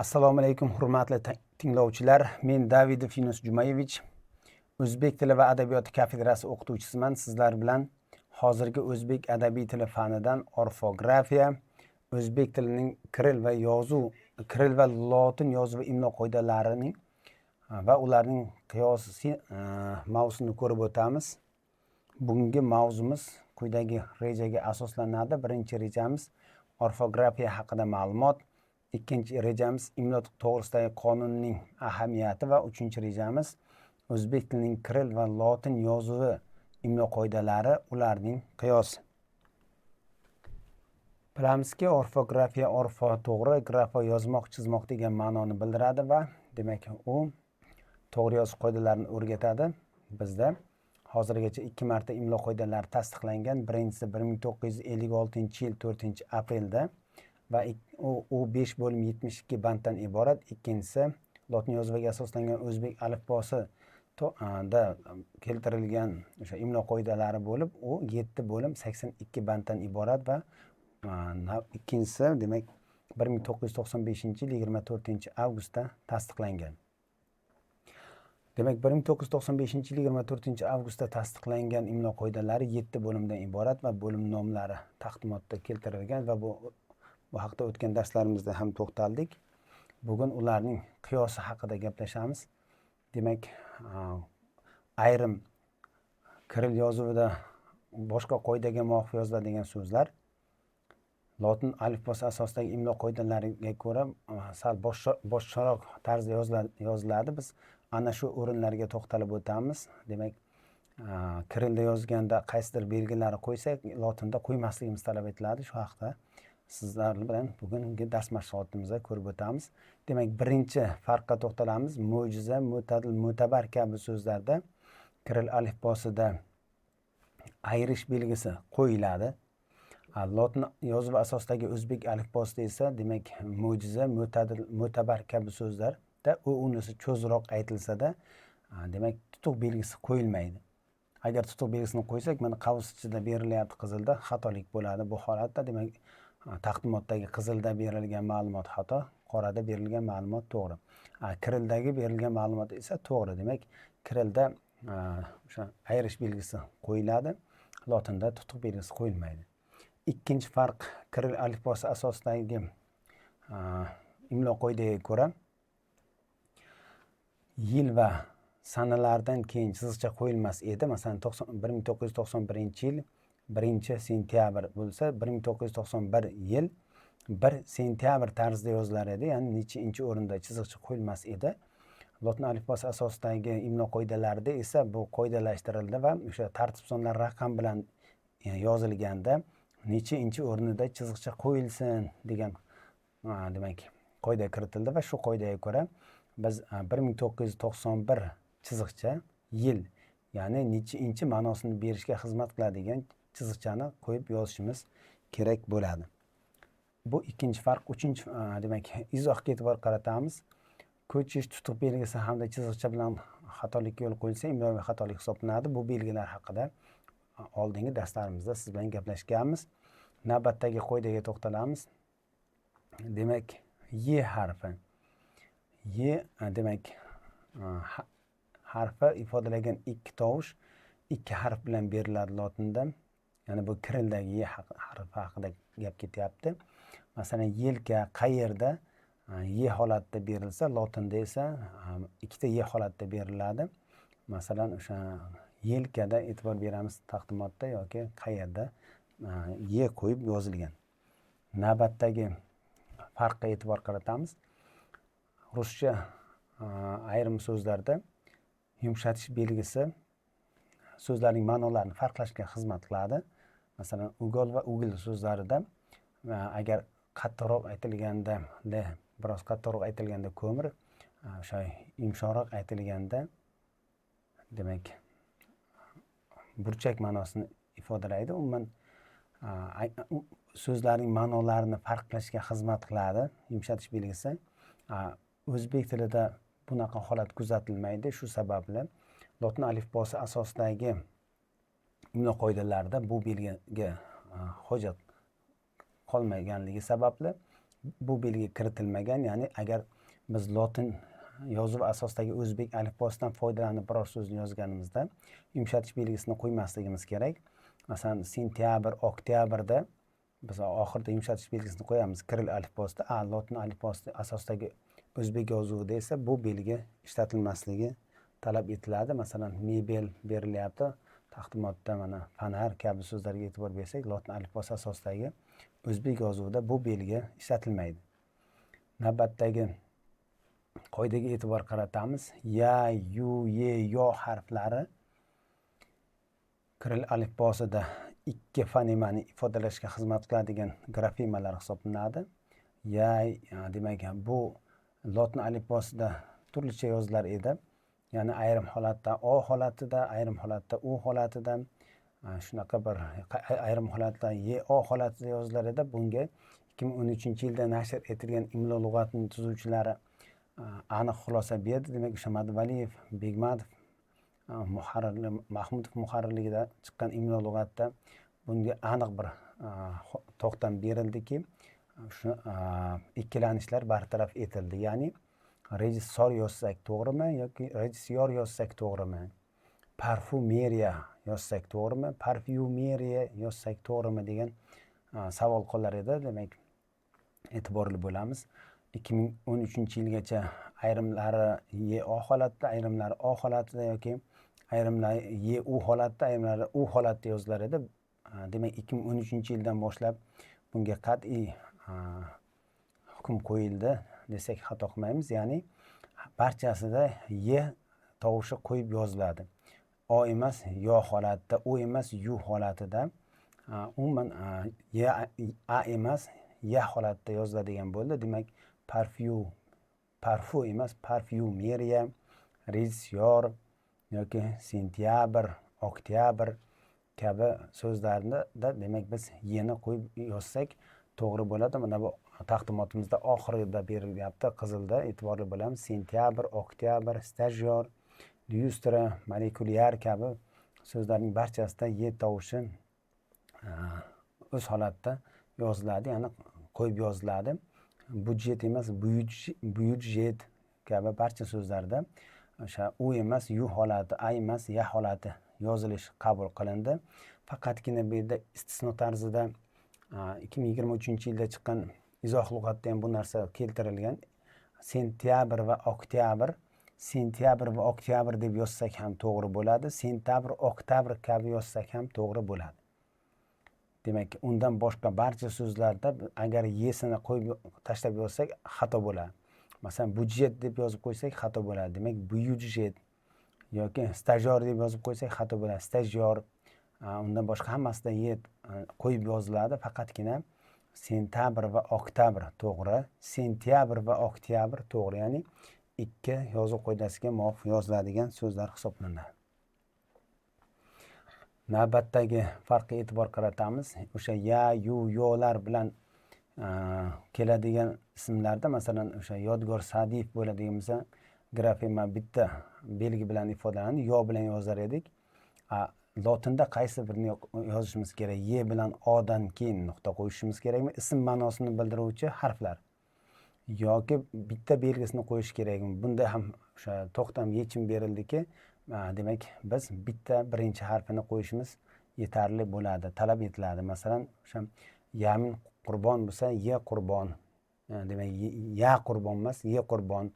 Assalomu alaykum hurmatli tinglovchilar. Men Davidov Yunus Jumayevich, O'zbek tili va adabiyoti kafedrasi o'qituvchisiman. Sizlar bilan hozirgi o'zbek adabiy tili fanidan orfografiya, o'zbek tilining kiril va lotin yozuv va imlo qoidalarining va ularning qiyosiy mavzusini ko'rib o'tamiz. Bugungi mavzumiz quyidagi rejaga asoslanadi. Birinchi rejamiz orfografiya haqida ma'lumot. Ikkinchi rejamiz imlo to'g'risidagi qonunning ahamiyati va uchinchi rejamiz o'zbek tilining kiril va lotin yozuvi imlo qoidalari, ularning qiyosi. Bilamizki, orfografiya to'g'ri, grafo yozmoq, chizmoq degan ma'noni bildiradi va demak u to'g'ri yozish qoidalarini o'rgatadi. Bizda hozirgacha 2 marta imlo qoidalari tasdiqlangan. Birinchisi 1956-yil 4-aprelda va u 5 bo'lim 72 banddan iborat. Ikkinchisi lotin yozuviga asoslangan o'zbek alifbosi da keltirilgan o'sha imlo qoidalari bo'lib, u 7 bo'lim 82 banddan iborat va ikkinchisi demak 1995-yil 24-avgustda tasdiqlangan. Demak 1995-yil 24-avgustda tasdiqlangan imlo qoidalari 7 bo'limdan iborat va bo'lim nomlari taqdimotda keltirilgan va bu haqda o'tgan darslarimizda ham to'xtaldik. Bugun ularning qiyosi haqida gaplashamiz. Demak, ayrim kiril yozuvida boshqa qoidaga muvofiq yoziladigan so'zlar lotin alifbosi asosidagi imlo qoidalariga ko'ra sal boshqaroq tarzda yoziladi. Biz ana shu o'rinlarga to'xtalib o'tamiz. Demak, kirilda yozganda qaysidir belgilari qo'ysak, lotinda qo'ymasligimiz talab etiladi. Shu haqda sizlar bilan bugungi dars mashg'ulotimizda ko'rib o'tamiz. Demak, birinchi farqqa to'xtalamiz. Mo'jiza, mo'tadil, mo'tabar kabi so'zlarda kiril alifbosida ayirish belgisi qo'yiladi. Lotin yozuvi asosidagi o'zbek alifbosida esa demak mo'jiza, mo'tadil, mo'tabar kabi so'zlarda unisi cho'zroq aytilsa-da, demak tutuq belgisi qo'yilmaydi. Agar tutuq belgisini qo'ysak, mana qavs ichida berilyapti qizilda, xatolik bo'ladi. Bu holatda demak taqdimotdagi qizilda berilgan ma'lumot xato, qorada berilgan ma'lumot to'g'ri. Kirildagi berilgan ma'lumot esa to'g'ri. Demak, kirilda o'sha ayirish belgisi qo'yiladi, lotinda tutuq belgisi qo'yilmaydi. Ikkinchi farq, kiril alifbosi asosidagi imlo qoidaga ko'ra yil va sanalardan keyin chiziqcha qo'yilmas edi. Masalan, 1991-yil 1-sentyabr bo'lsa, 1991 yil 1 sentyabr tarzida yozilar edi, ya'ni nechinchi o'rinda chiziqcha qo'yilmas edi. Lotin alifbosi asosidagi imlo qoidalarida esa bu qoidalashtirildi va o'sha tartib sonlar raqam bilan yozilganda nechinchi o'rnida chiziqcha qo'yilsin degan demak qoida kiritildi va shu qoidaga ko'ra biz 1991 chiziqcha yil, ya'ni nechinchi ma'nosini berishga xizmat qiladigan chiziqchani qo'yib yozishimiz kerak bo'ladi. Bu ikkinchi farq. Uchinchi demak izohga e'tibor qaratamiz. Ko'chish, tutuq belgisi hamda chiziqcha bilan xatolikka yo'l qo'yilsa imloviy xatolik hisoblanadi. Bu belgilar haqida oldingi darslarimizda siz bilan gaplashganmiz. Navbatdagi qoidaga to'xtalamiz. Demak, y harfi. Y demak harfi ifodalagan ikki tovush ikki harf bilan beriladi lotinda. Ya'ni bu kirildagi y harfi haqida gap ketyapti. Masalan, yelka, qayerda y holatda berilsa, lotinda esa ikkita y holatda beriladi. Masalan, o'sha yelkada e'tibor beramiz, taqdimotda yoki qayerda y qo'yib yozilgan. Navbatdagi farqqa e'tibor qaratamiz. Ruscha ayrim so'zlarda yumshatish belgisi so'zlarning ma'nolarini farqlashga xizmat qiladi. Masalan, ugol va ugil so'zlarida agar qattiqroq aytilganda biroz qattiqroq aytilganda ko'mir, o'sha yumshoqroq aytilganda demak burchak ma'nosini ifodalaydi. Umuman so'zlarning ma'nolarini farqlashga xizmat qiladi yumshatish belgisi. O'zbek tilida bunaqa holat kuzatilmaydi. Shu sababli lotin alifbosi asosidagi imlo qoidalarida bu belgiga hojat qolmaganligi sababli bu belgi kiritilmagan. Ya'ni agar biz lotin yozuv asosidagi o'zbek alifbosidan foydalanib biror so'zni yozganimizda yumshatish belgisini qo'ymasligimiz kerak. Masalan, sentyabr, oktyabrda biz oxirida yumshatish belgisini qo'yamiz kiril alifbosida. Lotin alifbosi asosidagi o'zbek yozuvida esa bu belgi ishlatilmasligi talab etiladi. Masalan, mebel berilyapti. Taqdimotda mana fonar kabi so'zlarga e'tibor bersak, lotin alifbosi asosidagi o'zbek yozuvida bu belgi ishlatilmaydi. Navbatdagi qoidaga e'tibor qaratamiz. Ya, yu, ye, yo harflari kiril alifbosida ikki fonemani ifodalashga xizmat qiladigan grafemalar hisoblanadi. Ya, demak, bu lotin alifbosida turlicha yozilar edi. Ya'ni ayrim holatda O holatida, ayrim holatda U holatida, shunaqa bir ayrim holatda YO holatida yozilar edi. Bunga 2013-yilda nashr etilgan imlo lug'atining tuzuvchilari aniq xulosa berdi. Demak, o'sha Madvaliyev, Begmatov, Mahmudov muharrirligida chiqqan imlo lug'atda bunga aniq bir to'xtam berildiki, shu ikkilanishlar bartaraf etildi. Ya'ni rejissor yozsak to'g'rimi yoki rejissyor yozsak to'g'rimi? Parfumeriya yozsak to'g'rimi? Parfyumeriya yozsak to'g'rimi degan savol qolar edi. Demak, e'tiborli bo'lamiz. 2013-yilgacha ayrimlari YO holatda, ayrimlari O holatida yoki ayrimlari YU holatda, ayrimlari U holatda yozilar edi. Demak, 2013-yildan boshlab bunga qat'iy hukm qo'yildi desak xato qilmaymiz. Ya'ni barchasida Y tovushi qo'yib yoziladi. O emas yo holatida, U emas yu holatida, umuman A emas ya holatida yoziladigan bo'ldi. Demak, parfu emas parfyumeriya, rejissyor yoki sentyabr, oktyabr kabi so'zlarni demak biz yeni qo'yib yozsak to'g'ri bo'ladi. Mana bu taqdimotimizda oxirida berilyapti qizilda, e'tiborli bo'lamiz. Sentyabr, oktyabr, stajyor, lyustra, molekulyar kabi so'zlarning barchasida y tovushi o'z holatda yoziladi, ya'ni qo'yib yoziladi. Budjet emas byudjet kabi barcha so'zlarda o'sha u emas yu holati, a emas ya holati yozilishi qabul qilindi. Faqatgina bu yerda istisno tarzida 2023-yilda chiqqan izoh lug'atda ham bu narsa keltirilgan. Sentyabr va oktyabr deb yozsak ham to'g'ri bo'ladi. Sentabr, oktabr kabi yozsak ham to'g'ri bo'ladi. Demak, undan boshqa barcha so'zlarda agar yesini qo'yib tashlab yozsak xato bo'ladi. Masalan, budjet deb yozib qo'ysak xato bo'ladi. Demak, byudjet yoki stajyor deb yozib qo'ysak xato bo'ladi. Stajyor. Undan boshqa hammasida ye qo'yib yoziladi. Faqatgina sentabr va oktabr to'g'ri. Sentyabr va oktyabr to'g'ri. Ya'ni ikki yozuv qoidasiga muvofiq yoziladigan so'zlar hisoblanadi. Navbatdagi farqqa e'tibor qaratamiz. O'sha ya, yu, yolar bilan keladigan ismlarda, masalan, o'sha Yodgor Sa'diyev bo'ladigan bo'lsa, grafema bitta belgi bilan ifodalanadi. Yo bilan yozar edik. Lotinda qaysi birini yozishimiz kerak? Y bilan O'dan keyin nuqta qo'yishimiz kerakmi? Ism ma'nosini bildiruvchi harflar yoki bitta belgisini qo'yish kerakmi? Bunda ham o'sha to'xtam yechim berildiki, demak biz bitta birinchi harfini qo'yishimiz yetarli bo'ladi, talab etiladi. Masalan, o'sha Yamin Qurbon bo'lsa, Y Qurbon. Demak, ya Qurbon emas, Y Qurbon.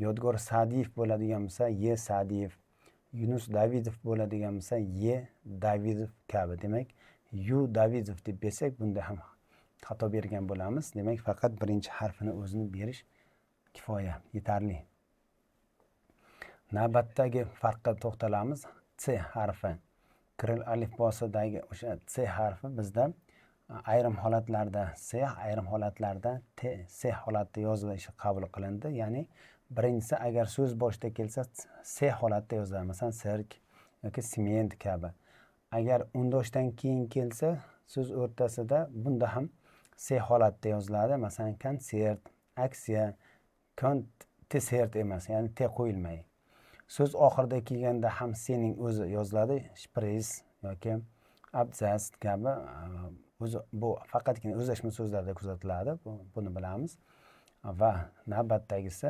Yodgor Sa'diyev bo'ladigan bo'lsa, Y Sa'diyev. Yunus Davidov bo'ladigan bo'lsa, Y Davidov kabi. Demak, yu Davidov deb bersak, bunda ham xato bergan bo'lamiz. Demak, faqat birinchi harfini o'zini berish kifoya, yetarli. Navbatdagi farqqa to'xtalamiz. C harfi. Kiril alifbosidagi o'sha C harfi bizda ayrim holatlarda C, ayrim holatlarda T, C holatda yozilishi qabul qilindi. Ya'ni birinchisi agar so'z boshida kelsa C holatda yoziladi. Masalan, sirk yoki sement kabi. Agar undoshdan keyin kelsa so'z o'rtasida bunda ham C holatda yoziladi. Masalan, konsert, aksiya, konsert emas, ya'ni T qo'yilmaydi. So'z oxirida kelganda ham C'ning o'zi yoziladi. Shpris yoki abzas kabi bu faqatgina o'zlashma so'zlarda kuzatiladi. Buni bilamiz. Va navbatdagisi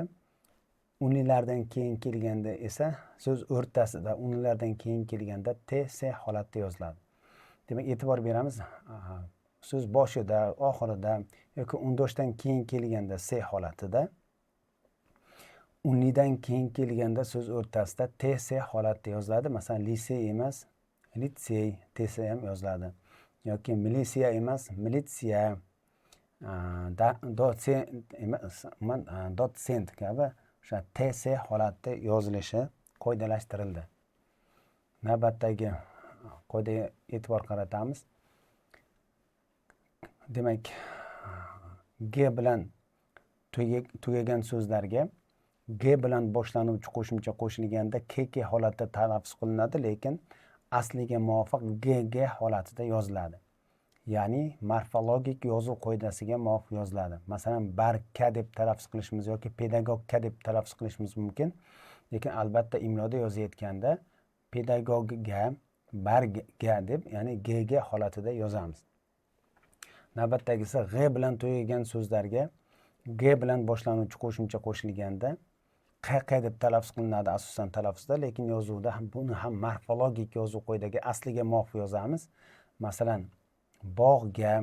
unlilardan keyin kelganda esa so'z o'rtasida unlilardan keyin kelganda TS holatda yoziladi. Demak, e'tibor beramiz. So'z boshida, oxirida yoki undoshdan keyin kelganda S holatida, unlidan keyin kelganda so'z o'rtasida TS holatda yoziladi. Masalan, lisey emas, litsey, TS ham yoziladi. Yoki milisiya emas, militsiya, dotsent kabi o'sha TS holatda yozilishi qoidalashtirildi. Navbatdagi qoidaga e'tibor qaratamiz. Demak, G bilan tugagan so'zlarga G bilan boshlanuvchi qo'shimcha qo'shilganda KK holatda talaffuz qilinadi, lekin asliga muvofiq GG holatida yoziladi. Ya'ni morfologik yozuv qoidasiga muvofiq yoziladi. Masalan, barka deb talaffuz qilishimiz yoki pedagogka deb talaffuz qilishimiz mumkin. Lekin albatta imloda yozayotganda pedagogga, barga deb, ya'ni GG holatida yozamiz. Navbatdagisi G bilan tugagan so'zlarga G bilan boshlanuvchi qo'shimcha qo'shilganda QQ deb talaffuz qilinadi asosan talaffuzda, lekin yozuvda buni ham morfologik yozuv qoidaga asliga muvofiq yozamiz. Masalan, bog'ga,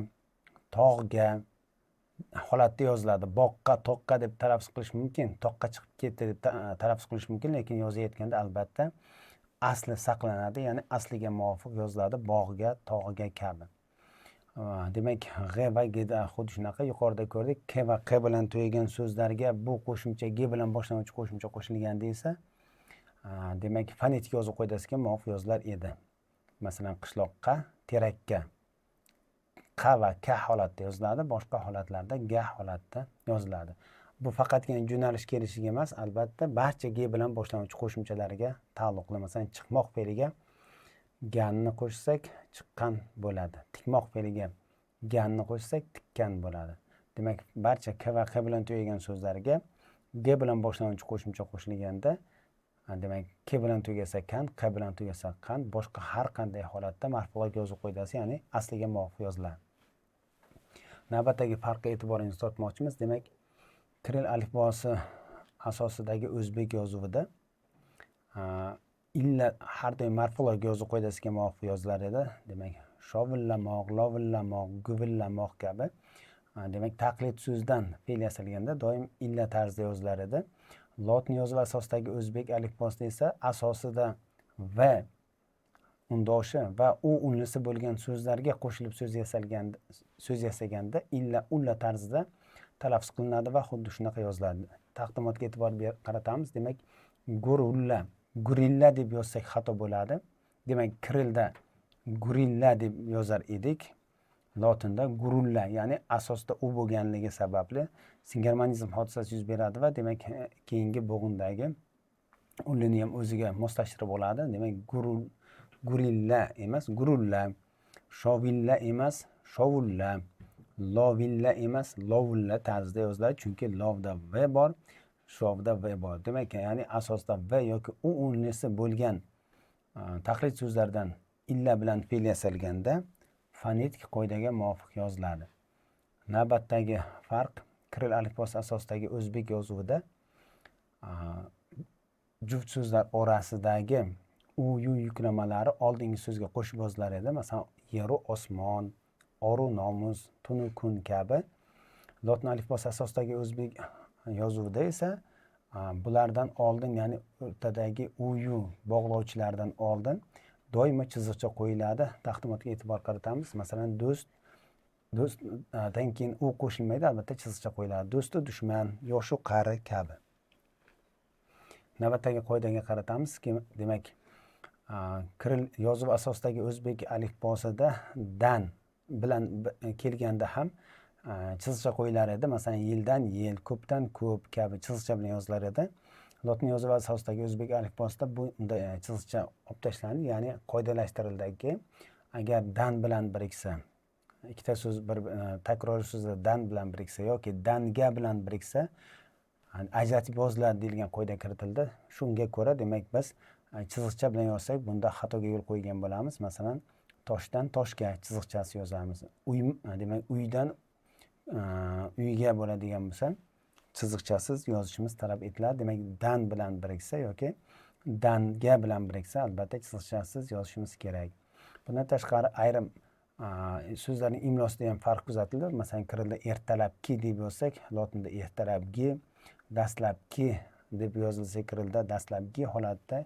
tog'ga holatda yoziladi. Boqqa, toqqa deb talaffuz qilish mumkin. Toqqa chiqib ketdi deb talaffuz qilish mumkin, lekin yozayotganda albatta asli saqlanadi, ya'ni asliga muvofiq yoziladi. Bog'ga, tog'ga kabi. Demak, G va G'da xuddi shunaqa yuqorida ko'rdik. K va Q bilan tugagan so'zlarga bu qo'shimcha G bilan boshlanuvchi qo'shimcha qo'shilganda esa demak, fonetik yozuv qoidasiga muvofiq yozilar edi. Masalan, qishloqqa, terakka Q va K holatda yoziladi, boshqa holatlarda G holatda yoziladi. Bu faqatgina jo'nalish kelishiga emas, albatta barcha G bilan boshlanuvchi qo'shimchalarga taalluqli. Masalan, chiqmoq fe'liga ganni qo'shsak chiqqan bo'ladi. Tikmoq fe'liga ganni qo'shsak tikkan bo'ladi. Demak, barcha K va Q bilan tugagan so'zlarga G bilan boshlanuvchi qo'shimcha qo'shilganda, demak, K bilan tugasa kan, Q bilan tugasa qan, boshqa har qanday holatda morfologik yozuv qoidasi, ya'ni asliga muvofiq yoziladi. Navbatdagi farqqa e'tiboringizni tortmoqchimiz. Demak, kiril alifbosi asosidagi o'zbek yozuvida illa har doim morfologik yozuv qoidasiga muvofiq yozilar edi. Demak, shovillamoq, lovillamoq, guvillamoq kabi. Demak, taqlid so'zdan fe'l yasalganda doim illa tarzda yozilar edi. Lotin yozuvi asosidagi o'zbek alifbosida esa asosida v undoshi va u unlisi bo'lgan so'zlarga qo'shilib so'z yasaganda illa ulla tarzida talaffuz qilinadi va xuddi shunaqa yoziladi. Taqdimotga e'tibor qaratamiz. Demak, gurulla, gurilla deb yozsak xato bo'ladi. Demak, kirilda gurilla deb yozar edik. Lotinda gurulla, ya'ni asosda u bo'lganligi sababli singermanizm hodisasi yuz beradi va demak, keyingi bo'g'indagi ullini ham o'ziga moslashtirib oladi. Demak, gurilla emas, gurulla, shovilla emas, shovulla, lovilla emas, lovulla tarzida yoziladi, chunki lovda v bor, shovda v bor. Demak, ya'ni asosda v yoki u unlisi bo'lgan taqlid so'zlardan illa bilan fe'l yasalganda fonetik qoidaga muvofiq yoziladi. Navbatdagi farq kiril alifbosi asosidagi o'zbek yozuvida juft so'zlar orasidagi u yu yuklamalari oldingi so'zga qo'shib yozilar edi. Masalan, yeru osmon, oru nomus, tunu kun kabi. Lotin alifbosi asosidagi o'zbek yozuvida esa bulardan oldin, ya'ni o'rtadagi u yu bog'lovchilardan oldin doimo chiziqcha qo'yiladi. Taqdimotga e'tibor qaratamiz. Masalan, do'stdan keyin u qo'shilmaydi, albatta chiziqcha qo'yiladi. Do'sti dushman, yoshu qari kabi. Navbatdagi qoidaga qaratamiz. Demak, kiril yozuv asosidagi o'zbek alifbosida dan bilan kelganda ham chiziqcha qo'yilar edi. Masalan, yildan yil, ko'pdan ko'p kabi chiziqcha bilan yozilar edi. Lotin yozuvi asosidagi o'zbek alifbosida bunda chiziqcha olib tashlandi, ya'ni qoidalashtirildiki, agar dan bilan biriksa, ikkita so'z bir takroriy so'zda dan bilan biriksa yoki danga bilan biriksa ajratib yoziladi deyilgan qoida kiritildi. Shunga ko'ra, demak, biz chiziqcha bilan yozsak, bunda xatoga yo'l qo'ygan bo'lamiz. Masalan, toshdan toshga chiziqchasi yozamiz. Demak, uydan uyga bo'ladigan bo'lsa, chiziqchasiz yozishimiz talab etiladi. Demak, dan bilan biriksa yoki danga bilan biriksa, albatta chiziqchasiz yozishimiz kerak. Bundan tashqari ayrim so'zlarning imlosida ham farq kuzatildi. Masalan, kirilda ertalabki deb yozsak, lotinda ertalabki, dastlabki deb yozilsa, kirilda dastlabki holatda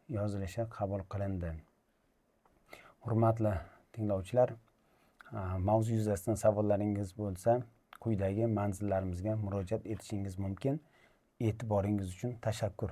yozilishi qabul qilindi. Hurmatli tinglovchilar, mavzu yuzasidan savollaringiz bo'lsa, quyidagi manzillarimizga murojaat etishingiz mumkin. E'tiboringiz uchun tashakkur.